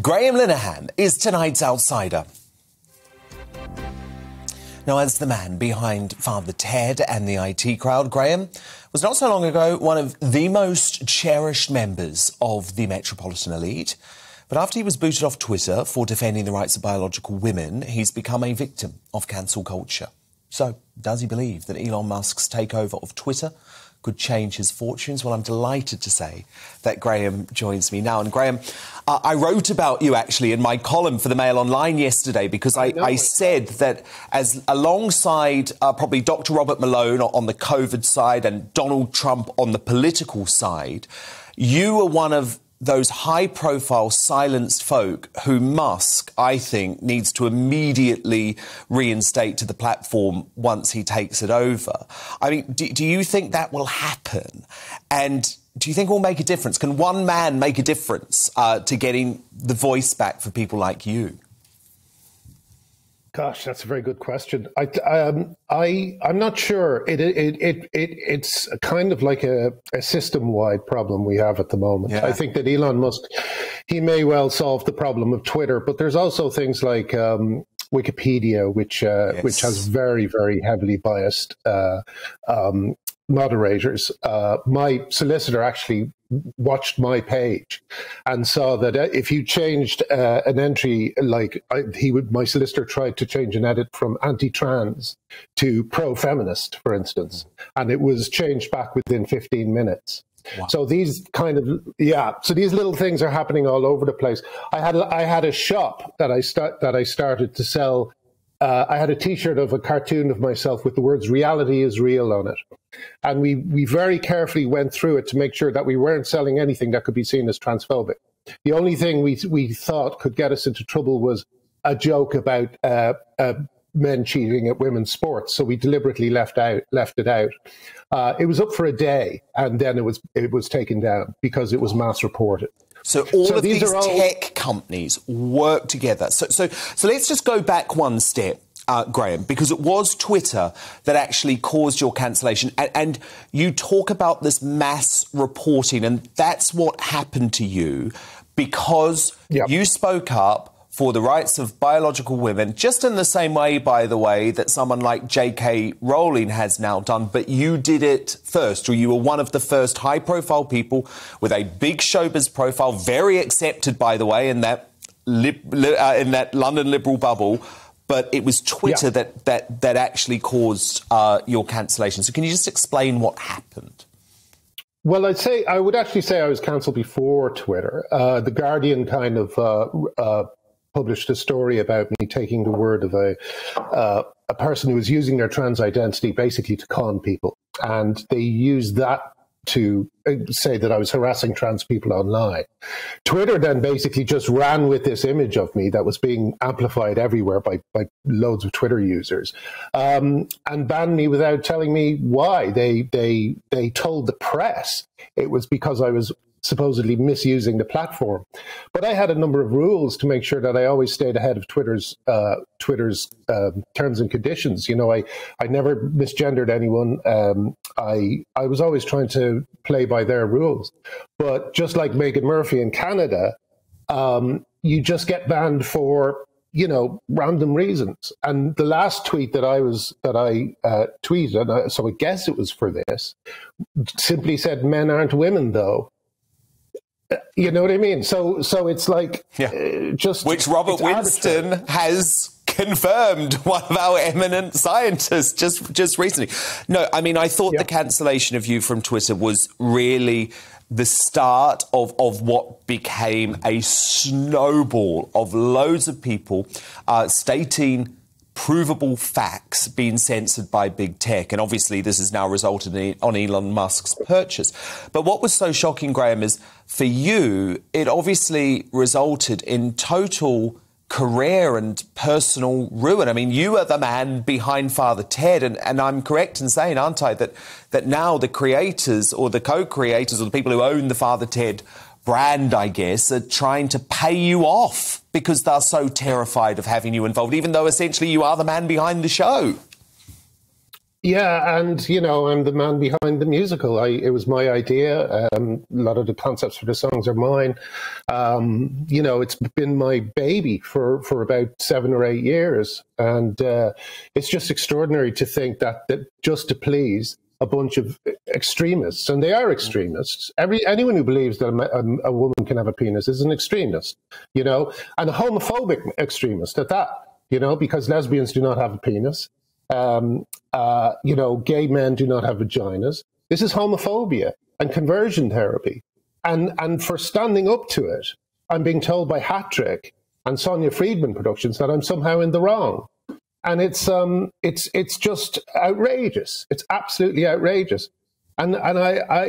Graham Linehan is tonight's outsider. Now, as the man behind Father Ted and the IT crowd, Graham was not so long ago one of the most cherished members of the metropolitan elite. But after he was booted off Twitter for defending the rights of biological women, he's become a victim of cancel culture. So, does he believe that Elon Musk's takeover of Twitter could change his fortunes? Well, I'm delighted to say that Graham joins me now. And Graham, I wrote about you actually in my column for the Mail Online yesterday because I said that as alongside probably Dr. Robert Malone on the COVID side and Donald Trump on the political side, you were one of those high-profile silenced folk who Musk, I think, needs to immediately reinstate to the platform once he takes it over. I mean, do you think that will happen? And do you think it will make a difference? Can one man make a difference to getting the voice back for people like you? Gosh, that's a very good question. I'm not sure. It's kind of like a system-wide problem we have at the moment. Yeah. I think that Elon Musk, he may well solve the problem of Twitter, but there's also things like Wikipedia, which has very, very heavily biased moderators. My solicitor actually watched my page and saw that if you changed an entry, like my solicitor tried to change an edit from anti-trans to pro-feminist, for instance, and it was changed back within 15 minutes. Wow. So these these little things are happening all over the place. I had a shop that I started to sell. I had a T-shirt of a cartoon of myself with the words "reality is real" on it. And we very carefully went through it to make sure that we weren't selling anything that could be seen as transphobic. The only thing we thought could get us into trouble was a joke about men cheating at women's sports. So we deliberately left it out. It was up for a day, and then it was taken down because it was mass reported. So all of these tech companies work together. So let's just go back one step, Graham, because it was Twitter that actually caused your cancellation. And you talk about this mass reporting, and that's what happened to you because you spoke up for the rights of biological women, just in the same way, by the way, that someone like J.K. Rowling has now done. But you did it first, or you were one of the first high-profile people with a big showbiz profile, very accepted, by the way, in that London liberal bubble. But it was Twitter that actually caused your cancellation. So can you just explain what happened? Well, I would actually say I was cancelled before Twitter. The Guardian kind of published a story about me taking the word of a person who was using their trans identity basically to con people. And they used that to say that I was harassing trans people online. Twitter then basically just ran with this image of me that was being amplified everywhere by loads of Twitter users, and banned me without telling me why. They told the press it was because I was supposedly misusing the platform. But I had a number of rules to make sure that I always stayed ahead of Twitter's terms and conditions. You know, I never misgendered anyone. I was always trying to play by their rules. But just like Megan Murphy in Canada, you just get banned for, you know, random reasons. And the last tweet that I tweeted, so I guess it was for this, simply said, "Men aren't women, though." You know what I mean? So it's like just which Robert Winston has confirmed, one of our eminent scientists just recently. No, I mean, I thought the cancellation of you from Twitter was really the start of what became a snowball of loads of people stating provable facts being censored by big tech. And obviously this has now resulted on Elon Musk's purchase. But what was so shocking, Graham, is for you, it obviously resulted in total career and personal ruin. I mean, you are the man behind Father Ted, and I'm correct in saying, aren't I, that now the creators or the co-creators or the people who own the Father Ted brand, I guess, are trying to pay you off because they're so terrified of having you involved, even though essentially you are the man behind the show. Yeah, and I'm the man behind the musical. It was my idea. A lot of the concepts for the songs are mine. It's been my baby for about 7 or 8 years, and it's just extraordinary to think that just to please a bunch of extremists, and they are extremists. Anyone who believes that a woman can have a penis is an extremist, and a homophobic extremist at that, because lesbians do not have a penis. Gay men do not have vaginas. This is homophobia and conversion therapy. And for standing up to it, I'm being told by Hat Trick and Sonia Friedman Productions that I'm somehow in the wrong. And it's just outrageous. It's absolutely outrageous. And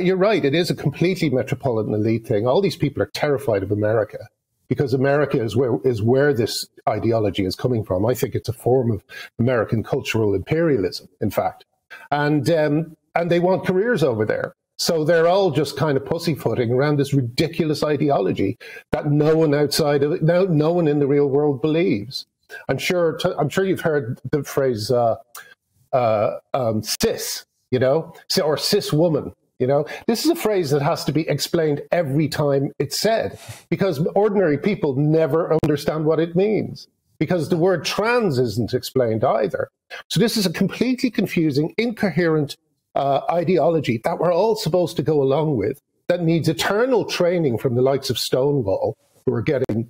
you're right. It is a completely metropolitan elite thing. All these people are terrified of America, because America is where this ideology is coming from. I think it's a form of American cultural imperialism, in fact. And they want careers over there. So they're all just kind of pussyfooting around this ridiculous ideology that no one outside of it, no one in the real world believes. I'm sure you've heard the phrase cis, or cis woman. This is a phrase that has to be explained every time it's said, because ordinary people never understand what it means, because the word trans isn't explained either. So this is a completely confusing, incoherent ideology that we're all supposed to go along with, that needs eternal training from the likes of Stonewall, who are getting,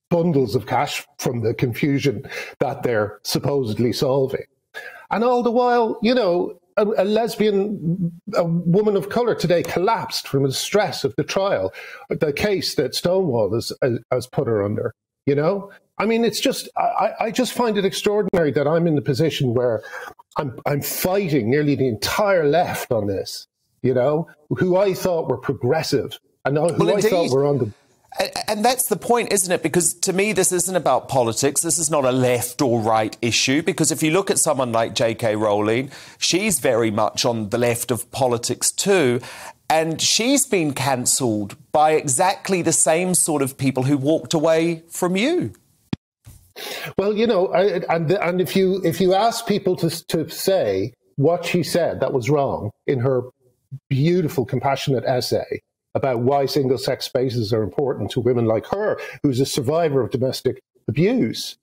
bundles of cash from the confusion that they're supposedly solving. And all the while, a woman of color today collapsed from the stress of the trial, the case that Stonewall has put her under, I mean, it's just, I just find it extraordinary that I'm in the position where I'm fighting nearly the entire left on this, who I thought were progressive and who I thought were on the... And that's the point, isn't it? Because to me, this isn't about politics. This is not a left or right issue. Because if you look at someone like J.K. Rowling, she's very much on the left of politics too. And she's been cancelled by exactly the same sort of people who walked away from you. Well, and if you ask people to say what she said that was wrong in her beautiful, compassionate essay about why single-sex spaces are important to women like her, who's a survivor of domestic abuse,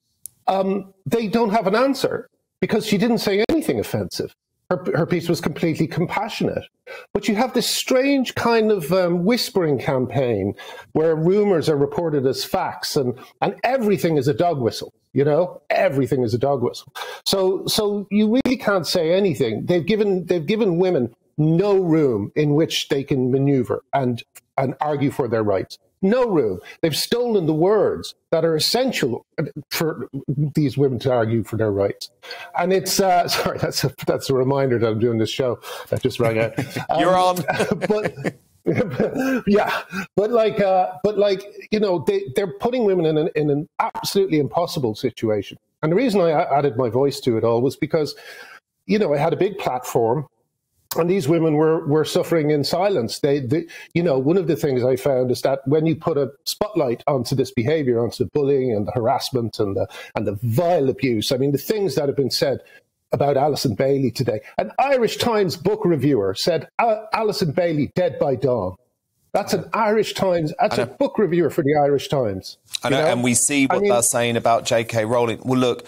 they don't have an answer, because she didn't say anything offensive. Her piece was completely compassionate. But you have this strange kind of whispering campaign where rumors are reported as facts, and everything is a dog whistle, Everything is a dog whistle. So you really can't say anything. They've given women no room in which they can maneuver and argue for their rights. No room. They've stolen the words that are essential for these women to argue for their rights. And it's sorry, that's a reminder that I'm doing this show that just rang out. You're on. But yeah, they're putting women in an absolutely impossible situation. And the reason I added my voice to it all was because, I had a big platform. And these women were suffering in silence. One of the things I found is that when you put a spotlight onto this behavior, onto the bullying and the harassment and the vile abuse, I mean, the things that have been said about Alison Bailey today. An Irish Times book reviewer said, Alison Bailey dead by dawn. That's an Irish Times, that's a book reviewer for the Irish Times. I know, and we see what they're saying about J.K. Rowling. Well, look,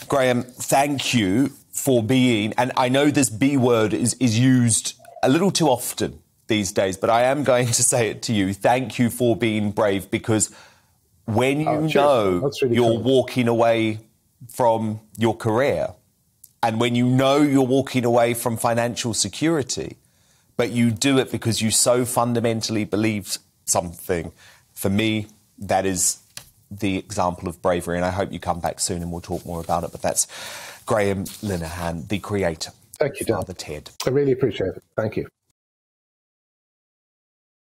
Graham, thank you for being, and I know this B word is used a little too often these days, but I am going to say it to you. Thank you for being brave, because when you're walking away from your career, and when you're walking away from financial security, but you do it because you so fundamentally believe something, for me, that is the example of bravery. And I hope you come back soon and we'll talk more about it. But that's Graham Linehan, the creator. Thank you, Dan. Father Ted. I really appreciate it. Thank you.